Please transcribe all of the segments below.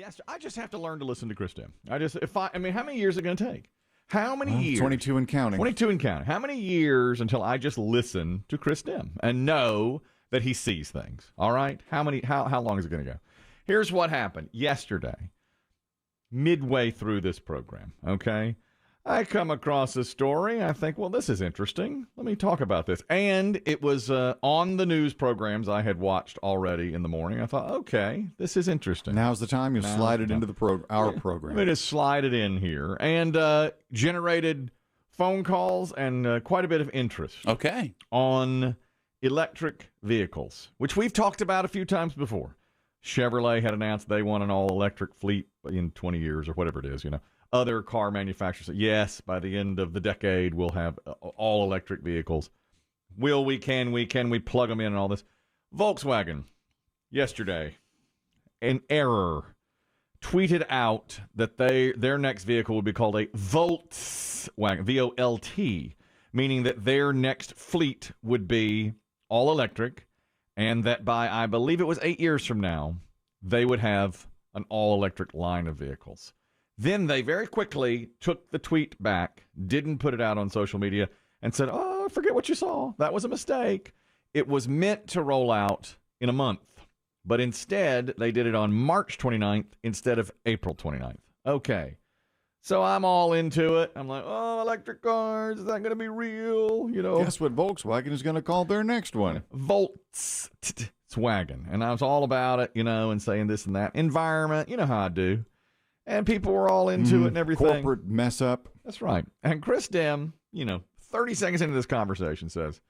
Yes, I just have to learn to listen to Chris Dim. I mean, how many years is it going to take? How many years? 22 and counting. 22 and counting. How many years until I just listen to Chris Dim and know that he sees things? All right? How long is it going to go? Here's what happened yesterday, midway through this program, okay? I come across a story. I think, well, this is interesting. Let me talk about this. And it was on the news programs I had watched already in the morning. I thought, okay, this is interesting. Now's the time you slide it into our program. Let me just slide it in here. And generated phone calls and quite a bit of interest. Okay. On electric vehicles, which we've talked about a few times before. Chevrolet had announced they want an all-electric fleet in 20 years or whatever it is, you know. Other car manufacturers say, yes, by the end of the decade, we'll have all-electric vehicles. Will we, can we plug them in and all this? Volkswagen, yesterday, in error, tweeted out that their next vehicle would be called a Volkswagen, V-O-L-T, meaning that their next fleet would be all-electric, and that by, I believe it was 8 years from now, they would have an all-electric line of vehicles. Then they very quickly took the tweet back, didn't put it out on social media, and said, oh, forget what you saw. That was a mistake. It was meant to roll out in a month. But instead, they did it on March 29th instead of April 29th. Okay. So I'm all into it. I'm like, oh, electric cars, is that going to be real? You know. Guess what Volkswagen is going to call their next one? Volkswagen. And I was all about it, you know, and saying this and that. Environment, you know how I do. And people were all into it and everything. Corporate mess up. That's right. And Chris Dim, 30 seconds into this conversation says, is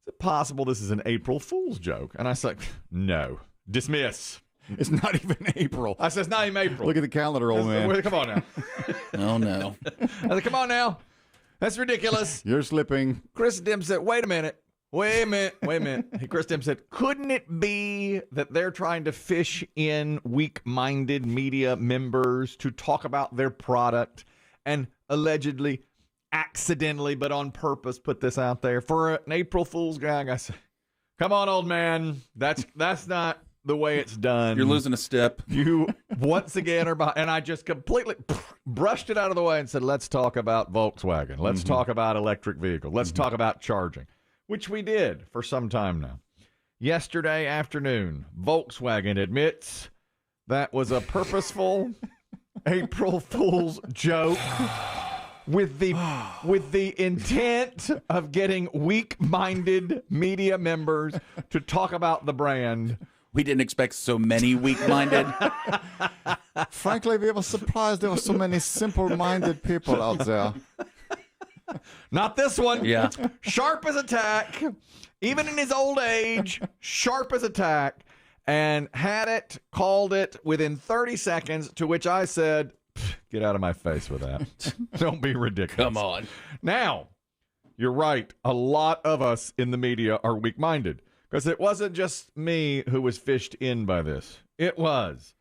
it possible this is an April Fool's joke? And I said, no. Dismiss. It's not even April. I said, it's not even April. Look at the calendar, old man. Come on now. Oh, no. I said, come on now. That's ridiculous. You're slipping. Chris Dim said, wait a minute. Chris Dim said, couldn't it be that they're trying to fish in weak-minded media members to talk about their product and allegedly, accidentally, but on purpose put this out there for an April Fool's gag? I said, come on, old man. That's not the way it's done. You're losing a step. You, once again, are behind. And I just completely brushed it out of the way and said, let's talk about Volkswagen. Let's talk about electric vehicles. Let's talk about charging. Which we did for some time now. Yesterday afternoon, Volkswagen admits that was a purposeful April Fool's joke with the intent of getting weak-minded media members to talk about the brand. We didn't expect so many weak-minded. Frankly, we were surprised there were so many simple-minded people out there. Not this one. Yeah. Sharp as a tack. Even in his old age, sharp as a tack. And had it, called it within 30 seconds, to which I said, get out of my face with that. Don't be ridiculous. Come on. Now, you're right. A lot of us in the media are weak-minded. Because it wasn't just me who was fished in by this. It was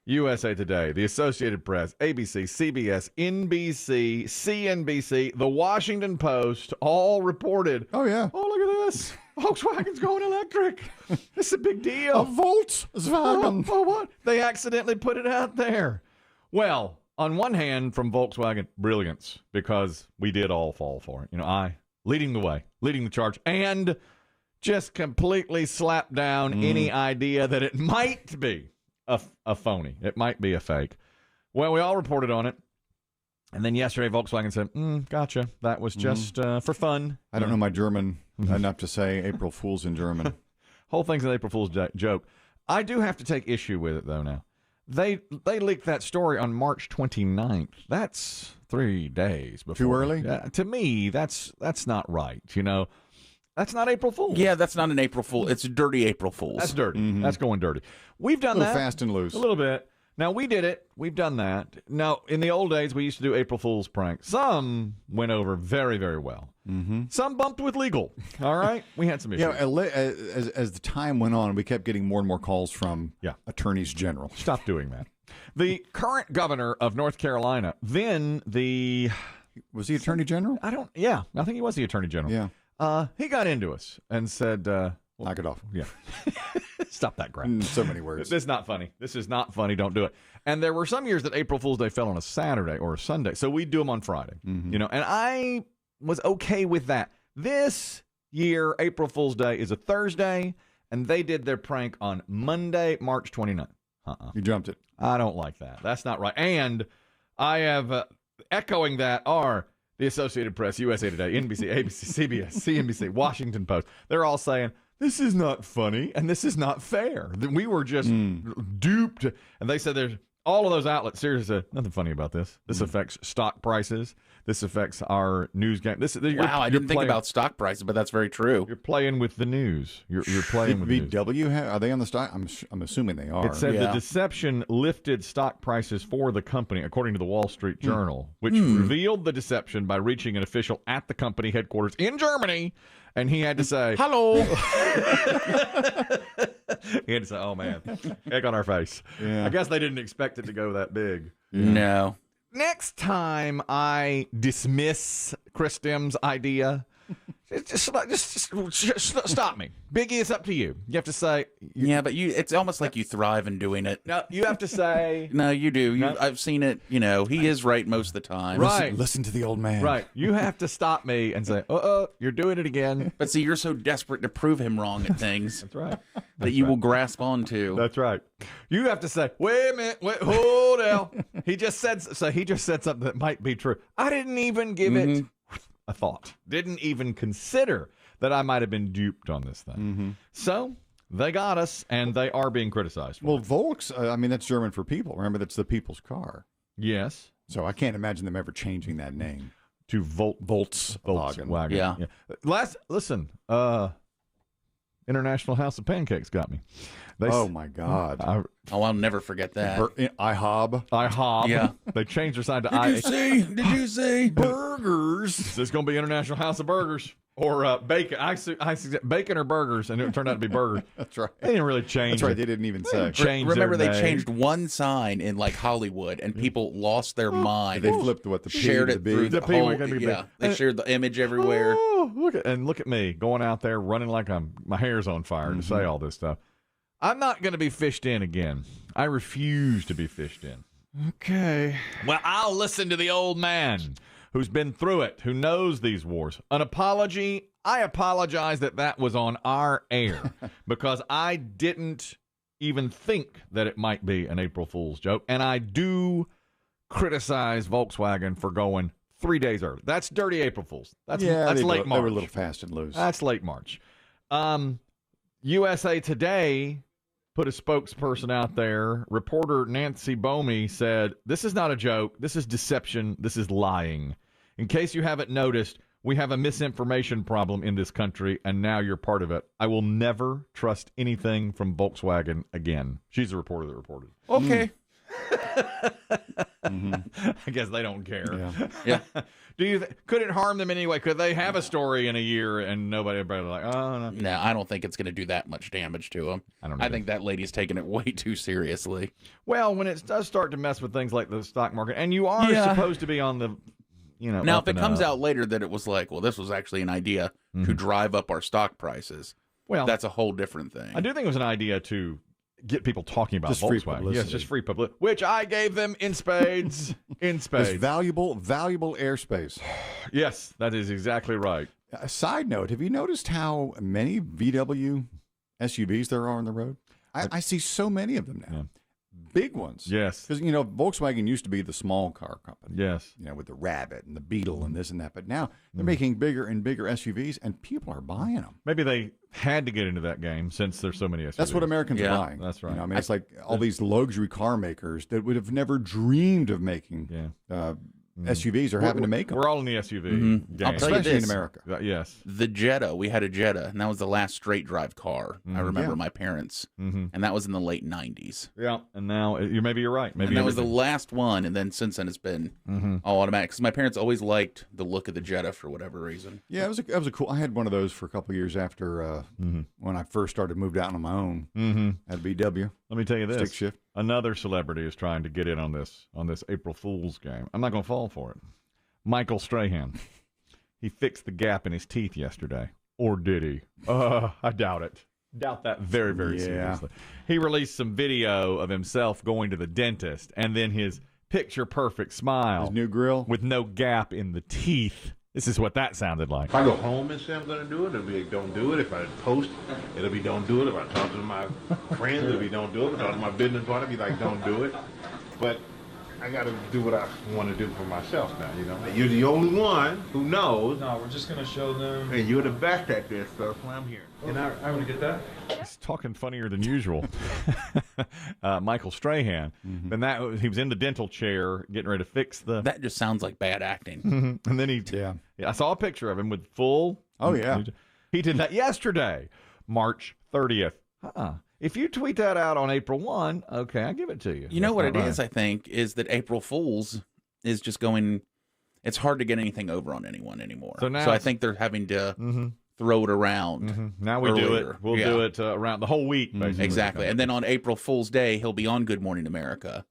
USA Today, the Associated Press, ABC, CBS, NBC, CNBC, The Washington Post, all reported. Oh, yeah. Oh, look at this. Volkswagen's going electric. This is a big deal. A Volkswagen. Oh, what? They accidentally put it out there. Well, on one hand, from Volkswagen, brilliance, because we did all fall for it. I leading the way, leading the charge, and just completely slapped down any idea that it might be a phony. It might be a fake. Well, we all reported on it. And then yesterday, Volkswagen said, gotcha. That was just for fun. I don't know my German enough to say April Fool's in German. Whole thing's an April Fool's joke. I do have to take issue with it, though, now. They leaked that story on March 29th. That's 3 days before. Too early? To me, that's not right, That's not April Fool's. Yeah, that's not an April Fool. It's a dirty April Fool's. That's dirty. That's going dirty. We've done that. Fast and loose. A little bit. Now, we did it. We've done that. Now, in the old days, we used to do April Fool's pranks. Some went over very, very well. Some bumped with legal. All right? We had some issues. As the time went on, we kept getting more and more calls from attorneys general. Stop doing that. The current governor of North Carolina, then the... Was he attorney general? I think he was the attorney general. Yeah. He got into us and said, Knock it off. Yeah. Stop that crap. So many words. This is not funny. This is not funny. Don't do it. And there were some years that April Fool's Day fell on a Saturday or a Sunday, so we'd do them on Friday. You know, and I was okay with that. This year, April Fool's Day is a Thursday, and they did their prank on Monday, March 29th. You jumped it. I don't like that. That's not right. And I have echoing that are the Associated Press, USA Today, NBC, ABC, CBS, CNBC, Washington Post. They're all saying, this is not funny and this is not fair. We were just duped. And they said there's all of those outlets seriously said, nothing funny about this. This affects stock prices. This affects our news game. Wow, I didn't think about stock prices, but that's very true. You're playing with the news. You're playing with the news. VW, are they on the stock? I'm assuming they are. It said the deception lifted stock prices for the company, according to the Wall Street Journal, which revealed the deception by reaching an official at the company headquarters in Germany, and he had to say, "Hello." He had to say, "Oh man, egg on our face." Yeah. I guess they didn't expect it to go that big. No. Next time I dismiss Chris Dem's idea, just stop me. Biggie, it's up to you. You have to say. Yeah, but it's almost like you thrive in doing it. No, you have to say. No, you do. No. I've seen it. You know, he is right most of the time. Right. Listen to the old man. Right. You have to stop me and say, you're doing it again. But see, you're so desperate to prove him wrong at things That's right. that you will grasp onto. That's right. You have to say, wait a minute, hold on. He just said something that might be true. I didn't even give it a thought. Didn't even consider that I might have been duped on this thing. So they got us, and they are being criticized. Well, Volks, I mean, that's German for people. Remember, that's the people's car. Yes. So I can't imagine them ever changing that name. To Volkswagen. Yeah. Listen, International House of Pancakes got me. Oh, my God. I'll never forget that. IHOB. IHOB. Yeah. They changed their sign to Did you see? Burgers. So it's going to be International House of Burgers. Or bacon. I suggest bacon or burgers, and it turned out to be burgers. That's right. They didn't really change. That's right. it. They didn't even say. Remember, their they name. changed one sign in like Hollywood, and people lost their mind. They flipped what the P shared to it the through B. the The P whole. was gonna be Yeah, big. they shared the image everywhere. Oh, look at me going out there running like my hair's on fire to say all this stuff. I'm not going to be fished in again. I refuse to be fished in. Okay. Well, I'll listen to the old man who's been through it, who knows these wars. An apology. I apologize that was on our air because I didn't even think that it might be an April Fool's joke. And I do criticize Volkswagen for going 3 days early. That's dirty April Fool's. That's late March. They were a little fast and loose. That's late March. USA Today put a spokesperson out there. Reporter Nancy Bomey said, "This is not a joke. This is deception. This is lying. In case you haven't noticed, we have a misinformation problem in this country, and now you're part of it. I will never trust anything from Volkswagen again." She's the reporter that reported. Okay. I guess they don't care. Yeah. Could it harm them anyway? Could they have a story in a year and nobody like, oh, no. No, I don't think it's going to do that much damage to him. I think that lady's taking it way too seriously. Well, when it does start to mess with things like the stock market, and you are supposed to be on the, Now, if it comes out later that it was like, well, this was actually an idea to drive up our stock prices, well, that's a whole different thing. I do think it was an idea to get people talking about Just free Volkswagen. publicity. Yes, just free publicity, which I gave them in spades. In spades. It's valuable airspace. Yes, that is exactly right. A side note, have you noticed how many VW SUVs there are on the road? I see so many of them now. Yeah. Big ones. Yes. Because, Volkswagen used to be the small car company. Yes. With the Rabbit and the Beetle and this and that. But now they're making bigger and bigger SUVs, and people are buying them. Maybe they had to get into that game since there's so many SUVs. That's what Americans are buying. That's right. It's like all these luxury car makers that would have never dreamed of making SUVs are having to make them. We're all in the SUV game. I'll tell you Especially in this. America. Yes. The Jetta, we had a Jetta, and that was the last straight drive car. I remember my parents, and that was in the late 90s. Yeah, and now maybe you're right. Maybe And that was the everything- last one, and then since then it's been all automatic. Because my parents always liked the look of the Jetta for whatever reason. Yeah, it was a cool. I had one of those for a couple of years after when I first moved out on my own at VW. Let me tell you this. Stick shift. Another celebrity is trying to get in on this April Fool's game. I'm not going to fall for it. Michael Strahan. He fixed the gap in his teeth yesterday. Or did he? I doubt it. Doubt that very, very seriously. He released some video of himself going to the dentist and then his picture-perfect smile. His new grill. With no gap in the teeth. This is what that sounded like. If I go home and say I'm going to do it, it'll be don't do it. If I post, it'll be don't do it. If I talk to my friends, it'll be don't do it. If I talk to my business partner, it'll be like don't do it. But I got to do what I want to do for myself now, you know. You're the only one who knows. No, we're just going to show them. And you're the best at this, so that's why I'm here. And I want to get that. He's talking funnier than usual. Michael Strahan. And he was in the dental chair getting ready to fix the... That just sounds like bad acting. And then I saw a picture of him with full... Oh, yeah. He did that yesterday, March 30th. If you tweet that out on April 1, okay, I give it to you. You know what it is, I think, is that April Fool's is just going... It's hard to get anything over on anyone anymore. So I think they're having to... throw it around. Now we earlier. do it. We'll do it around the whole week, basically. Exactly. And then on April Fool's Day, he'll be on Good Morning America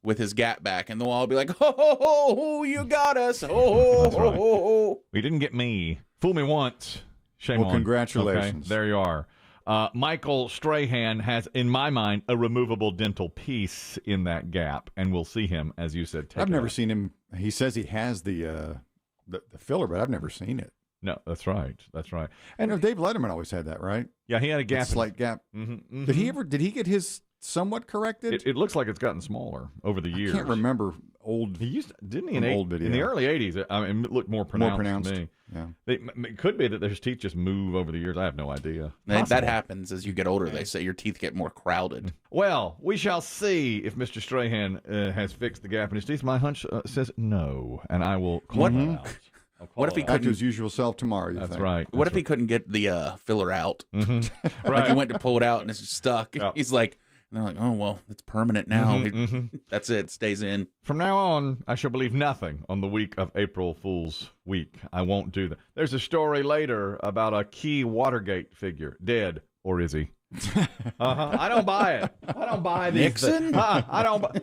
with his gap back, and they'll all be like, ho, ho, ho, ho, you got us. Ho, ho, ho, ho, ho. We didn't get me. Fool me once. Shame on. Well, congratulations. Okay, there you are. Michael Strahan has, in my mind, a removable dental piece in that gap, and we'll see him, as you said, take I've it never out. seen him. He says he has the filler, but I've never seen it. No, that's right. That's right. And Dave Letterman always had that, right? Yeah, he had a gap. A slight gap. Did he get his somewhat corrected? It looks like it's gotten smaller over the years. I can't remember old. He used, didn't he? An old video. In the early 80s, I mean, it looked more pronounced. To me. Yeah. It could be that his teeth just move over the years. I have no idea. That happens as you get older. They say your teeth get more crowded. Well, we shall see if Mr. Strahan has fixed the gap in his teeth. My hunch says no, and I will call it out. What if he Back to couldn't? his usual self tomorrow? You That's think? right. What if he couldn't get the filler out? Right. Like he went to pull it out and it's stuck. Yep. He's like, and they're like, oh well, it's permanent now. That's it. Stays in. From now on, I shall believe nothing on the week of April Fool's Week. I won't do that. There's a story later about a key Watergate figure, dead, or is he? I don't buy it. I don't buy these Nixon? I don't buy.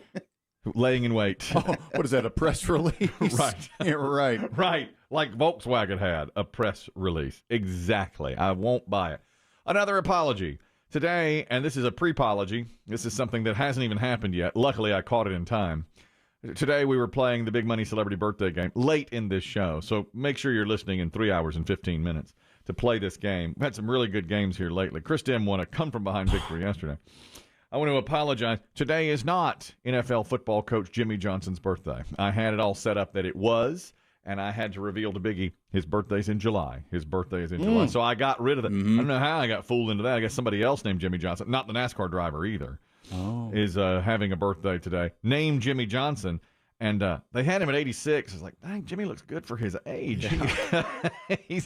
Laying in wait. Oh, what is that? A press release? Right. Yeah, right. Right. Like Volkswagen had a press release. Exactly. I won't buy it. Another apology. Today, and this is a pre-apology, this is something that hasn't even happened yet. Luckily, I caught it in time. Today, we were playing the Big Money Celebrity Birthday game late in this show, so make sure you're listening in 3 hours and 15 minutes to play this game. We've had some really good games here lately. Chris Dim won a come-from-behind victory yesterday. I want to apologize. Today is not NFL football coach Jimmy Johnson's birthday. I had it all set up that it was, and I had to reveal to Biggie his birthday's in July. His birthday is in July. So I got rid of it. I don't know how I got fooled into that. I guess somebody else named Jimmy Johnson, not the NASCAR driver either, is having a birthday today. Named Jimmy Johnson. And they had him at 86. I was like, dang, Jimmy looks good for his age.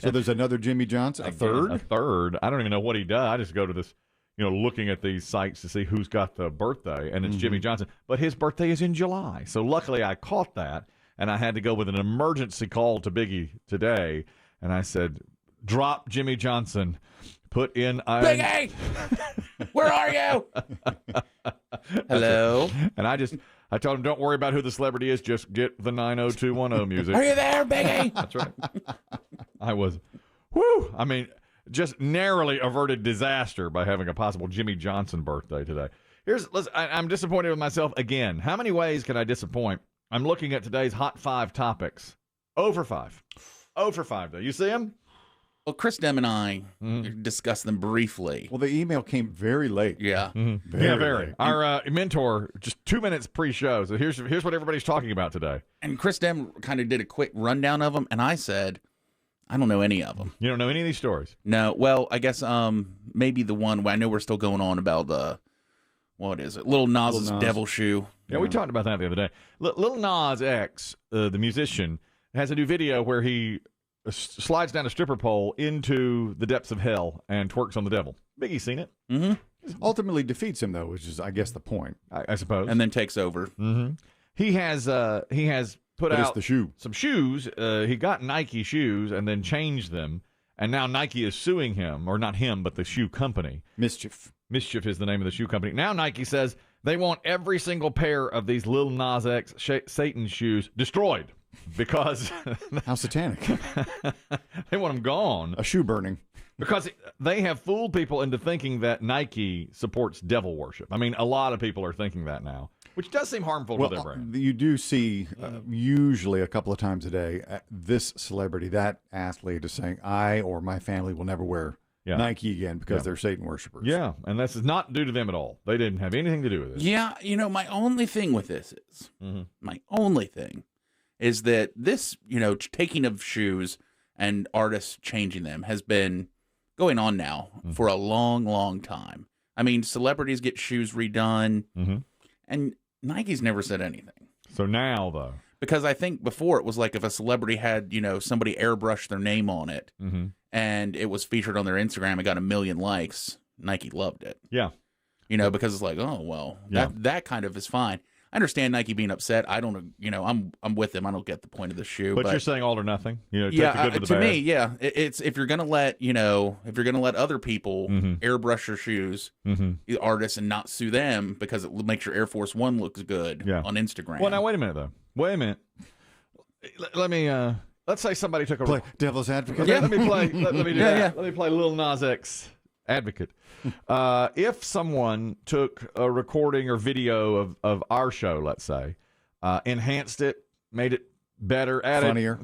So there's another Jimmy Johnson, a third? A third. I don't even know what he does. I just go to this, looking at these sites to see who's got the birthday, and it's Jimmy Johnson. But his birthday is in July. So luckily I caught that, and I had to go with an emergency call to Biggie today. And I said, drop Jimmy Johnson. Put in Biggie! Where are you? Hello? And I told him, don't worry about who the celebrity is. Just get the 90210 music. Are you there, Biggie? That's right. I mean, just narrowly averted disaster by having a possible Jimmy Johnson birthday today. I'm disappointed with myself again. How many ways can I disappoint? I'm looking at today's Hot 5 topics. 0 for 5. 0 for 5, though. You see them? Well, Chris Dem and I discussed them briefly. Well, the email came very late. Yeah. Very. late. Our mentor, just 2 minutes pre-show. So here's what everybody's talking about today. And Chris Dem kind of did a quick rundown of them, and I said, I don't know any of them. You don't know any of these stories? No. Well, I guess maybe the one I know we're still going on about what is it? Lil Nas's Devil Shoe. Yeah, we talked about that the other day. Lil Nas X, the musician, has a new video where he slides down a stripper pole into the depths of hell and twerks on the devil. Biggie's seen it. Mm-hmm. Ultimately defeats him, though, which is, I guess, the point. I suppose. And then takes over. Mm-hmm. He has put But out it's the shoe. some shoes. He got Nike shoes and then changed them. And now Nike is suing him, or not him, but the shoe company. Mischief. Mischief is the name of the shoe company. Now Nike says they want every single pair of these Lil Nas X Satan shoes destroyed. because how satanic. they want them gone. A shoe burning. Because they have fooled people into thinking that Nike supports devil worship. I mean, a lot of people are thinking that now, which does seem harmful to their brand. You do see usually a couple of times a day this celebrity, that athlete is saying, I or my family will never wear Nike again because they're Satan worshipers. Yeah, and this is not due to them at all. They didn't have anything to do with it. Yeah, my only thing with this is, that this, taking of shoes and artists changing them has been going on now for a long, long time. I mean, celebrities get shoes redone, and Nike's never said anything. So now, though. Because I think before it was like if a celebrity had, somebody airbrush their name on it, and it was featured on their Instagram and got 1 million likes, Nike loved it. Yeah. Because it's like, oh, well, that kind of is fine. I understand Nike being upset. I don't, I'm with them. I don't get the point of the shoe. But you're saying all or nothing. Take yeah, the good with the to bad. me, yeah. It's if you're gonna let other people airbrush your shoes, the artists, and not sue them because it makes your Air Force One looks good on Instagram. Well, now wait a minute though. Wait a minute. Let me. Let's say somebody took a play devil's advocate. Yeah, let me play. Let me do that. Let me play Lil Nas X advocate. If someone took a recording or video of our show, let's say, enhanced it, made it better, funnier,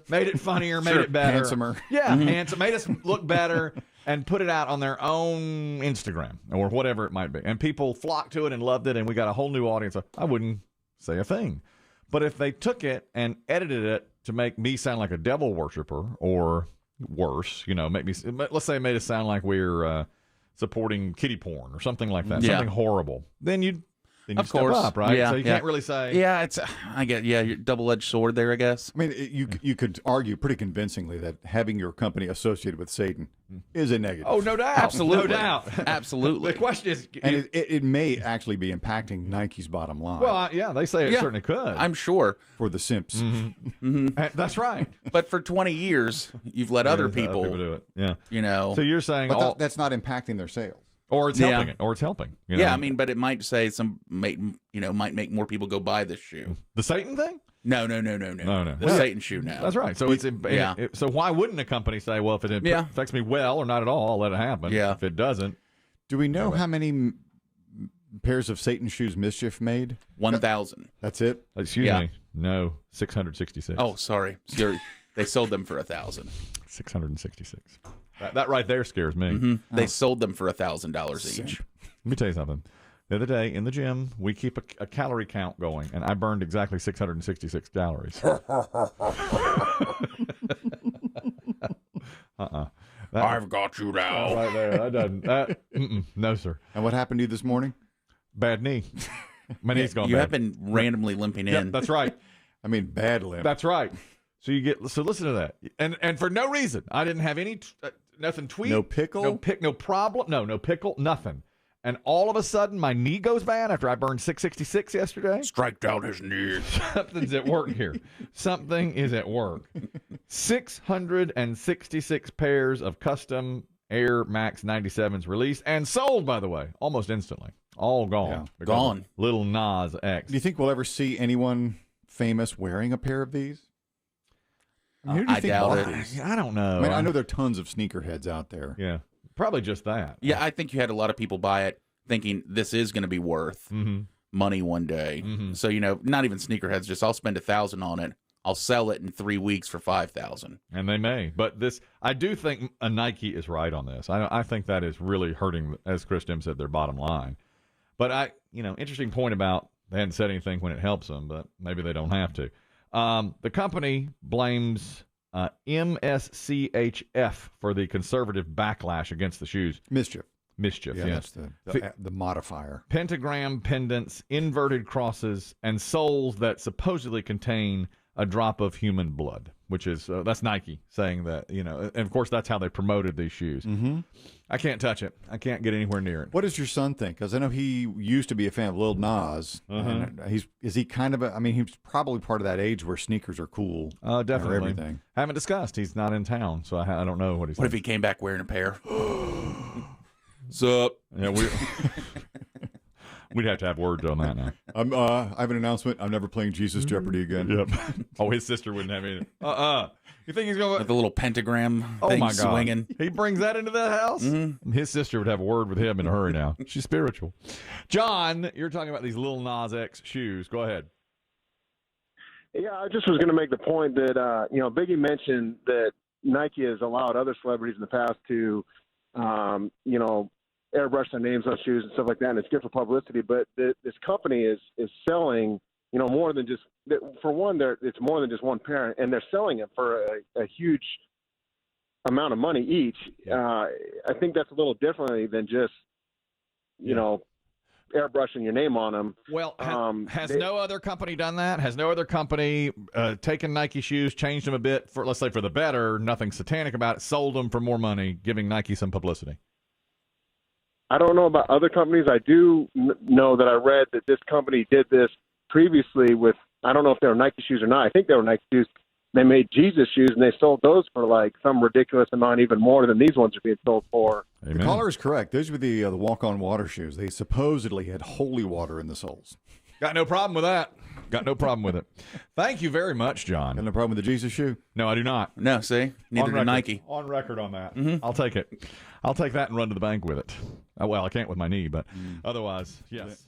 made it funnier, made it better, handsomer, handsome, made us look better, and put it out on their own Instagram or whatever it might be, and people flocked to it and loved it, and we got a whole new audience. I wouldn't say a thing, but if they took it and edited it to make me sound like a devil worshiper or worse, let's say it made it sound like we're supporting kiddie porn or something like that, something horrible, then you step up, right? So you can't really say. Yeah, your double-edged sword there, I guess. I mean, you could argue pretty convincingly that having your company associated with Satan is a negative. Oh, no doubt. Absolutely. No doubt. Absolutely. The question is... And it may actually be impacting Nike's bottom line. Well, they say it certainly could. I'm sure. For the simps. That's right. But for 20 years, you've let other people do it. Yeah. So you're saying... But that's not impacting their sales. Or it's helping it. Or it's helping. Yeah, I mean, but it might say might make more people go buy this shoe. The Satan thing? No. The Satan shoe now. That's right. So so why wouldn't a company say, well, if it affects me well or not at all, I'll let it happen. Yeah. If it doesn't. Do we know how many pairs of Satan shoes Mischief made? 1,000. That's it? Excuse me. No, 666. Oh, sorry. They sold them for 1,000. 666. That right there scares me. They sold them for $1,000 each. Let me tell you something. The other day in the gym, we keep a calorie count going, and I burned exactly 666 calories. I've got you now. Right there. That doesn't. No, sir. And what happened to you this morning? Bad knee. My knee's gone bad. You have been randomly limping in. Yeah, that's right. I mean, bad limp. That's right. So listen to that, and for no reason, I didn't have any nothing tweet, no pickle, no problem, no pickle, nothing. And all of a sudden, my knee goes bad after I burned 666 yesterday. Strike down his knee. Something's at work here. Something is at work. 666 pairs of custom Air Max 97s released and sold, by the way, almost instantly. All gone. Yeah, gone. Lil Nas X. Do you think we'll ever see anyone famous wearing a pair of these? I doubt it. I don't know. I mean, I know there are tons of sneakerheads out there. Yeah, probably just that. Yeah, I think you had a lot of people buy it thinking this is going to be worth money one day. So, not even sneakerheads, just I'll spend $1,000 on it. I'll sell it in 3 weeks for $5,000. And they may. But I do think a Nike is right on this. I think that is really hurting, as Chris Dim said, their bottom line. But interesting point about they hadn't said anything when it helps them, but maybe they don't have to. The company blames MSCHF for the conservative backlash against the shoes. Mischief. Yeah, that's the modifier. Pentagram pendants, inverted crosses, and soles that supposedly contain a drop of human blood, which is that's Nike saying that, and of course that's how they promoted these shoes. I can't touch it. I can't get anywhere near it. What does your son think? Because I know he used to be a fan of Lil Nas. And is he kind of he's probably part of that age where sneakers are cool. Definitely. Everything. Haven't discussed. He's not in town, so I don't know what he's. What if he came back wearing a pair? Sup? Yeah, We'd have to have words on that now. I have an announcement. I'm never playing Jesus Jeopardy again. Yep. Oh, his sister wouldn't have any. You think he's going Like the little pentagram Oh thing my God. swinging. He brings that into the house? Mm-hmm. His sister would have a word with him in a hurry now. She's spiritual. John, you're talking about these Lil Nas X shoes. Go ahead. Yeah, I just was going to make the point that, Biggie mentioned that Nike has allowed other celebrities in the past to, airbrush their names on shoes and stuff like that, and it's good for publicity. But this company is selling, more than just, for one, it's more than just one pair, and they're selling it for a huge amount of money each. I think that's a little differently than just, airbrushing your name on them. Well, has no other company done that? Has no other company taken Nike shoes, changed them a bit, for let's say for the better, nothing satanic about it, sold them for more money, giving Nike some publicity? I don't know about other companies. I do know that I read that this company did this previously with, I don't know if they were Nike shoes or not. I think they were Nike shoes. They made Jesus shoes, and they sold those for like some ridiculous amount, even more than these ones are being sold for. Amen. The caller is correct. Those were the walk-on water shoes. They supposedly had holy water in the soles. Got no problem with that. Got no problem with it. Thank you very much, John. Got no problem with the Jesus shoe? No, I do not. No, see? Neither did Nike. On record on that. I'll take it. I'll take that and run to the bank with it. Well, I can't with my knee, but otherwise, yes.